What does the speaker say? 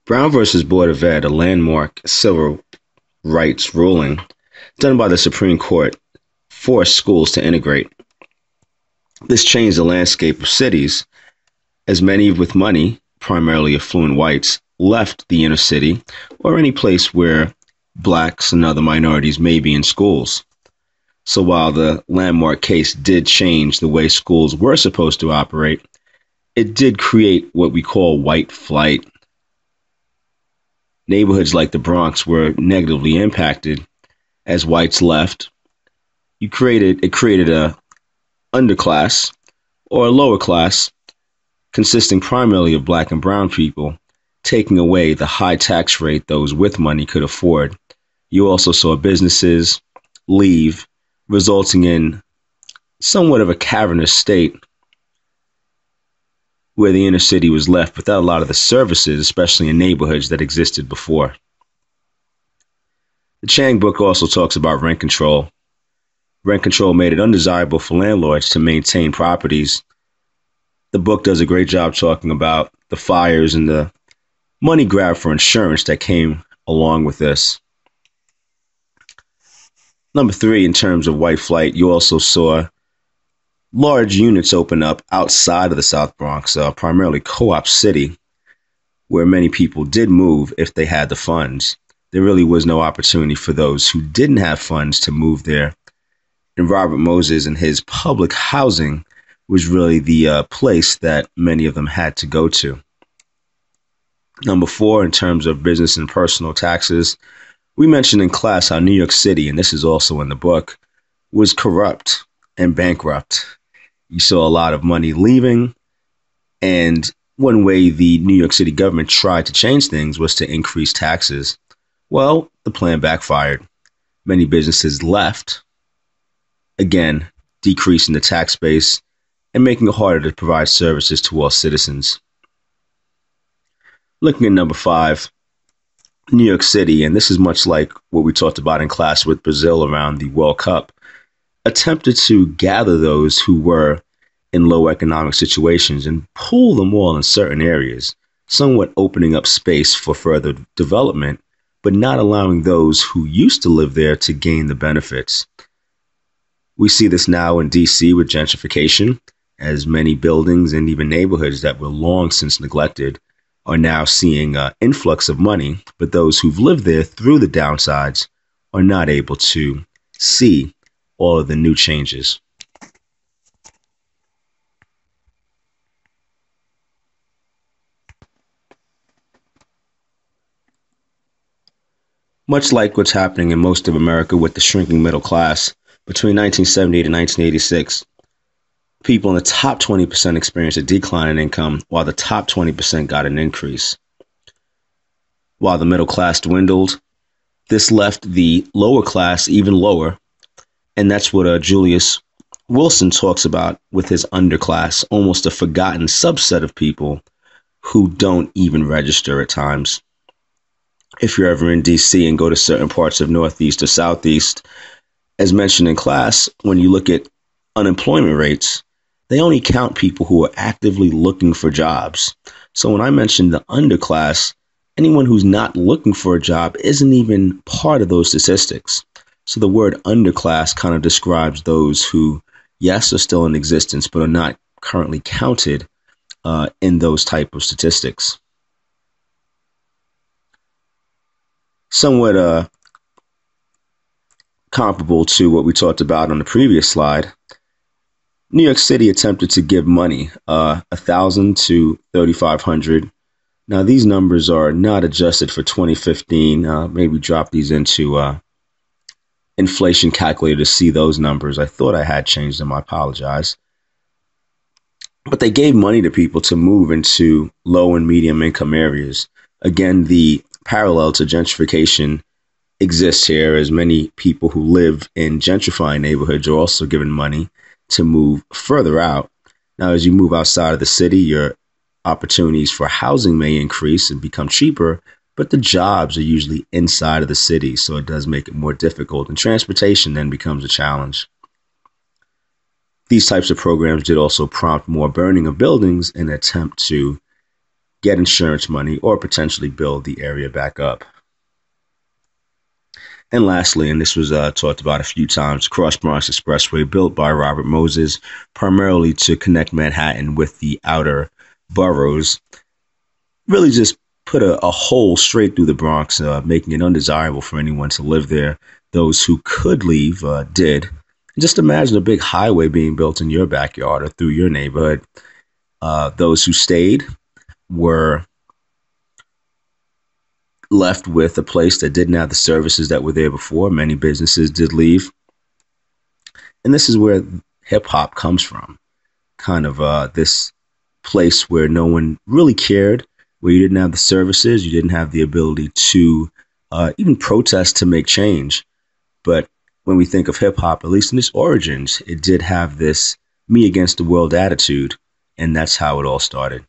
Brown versus Board of Ed, a landmark civil rights ruling done by the Supreme Court, forced schools to integrate. This changed the landscape of cities, as many with money, primarily affluent whites, left the inner city or any place where blacks and other minorities may be in schools. So while the landmark case did change the way schools were supposed to operate, it did create what we call white flight. Neighborhoods like the Bronx were negatively impacted as whites left. It created a underclass or a lower class consisting primarily of black and brown people, taking away the high tax rate those with money could afford. You also saw businesses leave, resulting in somewhat of a cavernous state where the inner city was left without a lot of the services, especially in neighborhoods that existed before. The Chang book also talks about rent control. Rent control made it undesirable for landlords to maintain properties. The book does a great job talking about the fires and the money grab for insurance that came along with this. Number 3, in terms of white flight, you also saw large units open up outside of the South Bronx, primarily Co-op City, where many people did move if they had the funds. There really was no opportunity for those who didn't have funds to move there. And Robert Moses and his public housing was really the place that many of them had to go to. Number 4, in terms of business and personal taxes, we mentioned in class how New York City, and this is also in the book, was corrupt and bankrupt. You saw a lot of money leaving, and one way the New York City government tried to change things was to increase taxes. Well, the plan backfired. Many businesses left, again, decreasing the tax base and making it harder to provide services to all citizens. Looking at number 5, New York City, and this is much like what we talked about in class with Brazil around the World Cup, attempted to gather those who were in low economic situations and pool them all in certain areas, somewhat opening up space for further development, but not allowing those who used to live there to gain the benefits. We see this now in DC with gentrification, as many buildings and even neighborhoods that were long since neglected are now seeing an influx of money, but those who've lived there through the downsides are not able to see all of the new changes. Much like what's happening in most of America with the shrinking middle class, between 1978 and 1986, people in the top 20% experienced a decline in income, while the top 20% got an increase. While the middle class dwindled, this left the lower class even lower, and that's what Julius Wilson talks about with his underclass, almost a forgotten subset of people who don't even register at times. If you're ever in DC and go to certain parts of Northeast or Southeast, as mentioned in class, when you look at unemployment rates, they only count people who are actively looking for jobs. So when I mentioned the underclass, anyone who's not looking for a job isn't even part of those statistics. So the word underclass kind of describes those who, yes, are still in existence, but are not currently counted in those type of statistics. Somewhat comparable to what we talked about on the previous slide, New York City attempted to give money, $1,000 to $3,500. Now, these numbers are not adjusted for 2015. Maybe drop these into inflation calculator to see those numbers. I thought I had changed them. I apologize. But they gave money to people to move into low and medium income areas. Again, the parallel to gentrification exists here, as many people who live in gentrifying neighborhoods are also given money to move further out. Now, as you move outside of the city, your opportunities for housing may increase and become cheaper, but the jobs are usually inside of the city, so it does make it more difficult, and transportation then becomes a challenge. These types of programs did also prompt more burning of buildings in an attempt to get insurance money, or potentially build the area back up. And lastly, and this was talked about a few times, Cross Bronx Expressway, built by Robert Moses, primarily to connect Manhattan with the outer boroughs, really just put a hole straight through the Bronx, making it undesirable for anyone to live there. Those who could leave did. Just imagine a big highway being built in your backyard or through your neighborhood. Those who stayed were left with a place that didn't have the services that were there before. Many businesses did leave. And this is where hip hop comes from. Kind of this place where no one really cared, where you didn't have the services, you didn't have the ability to even protest to make change. But when we think of hip hop, at least in its origins, it did have this me against the world attitude. And that's how it all started.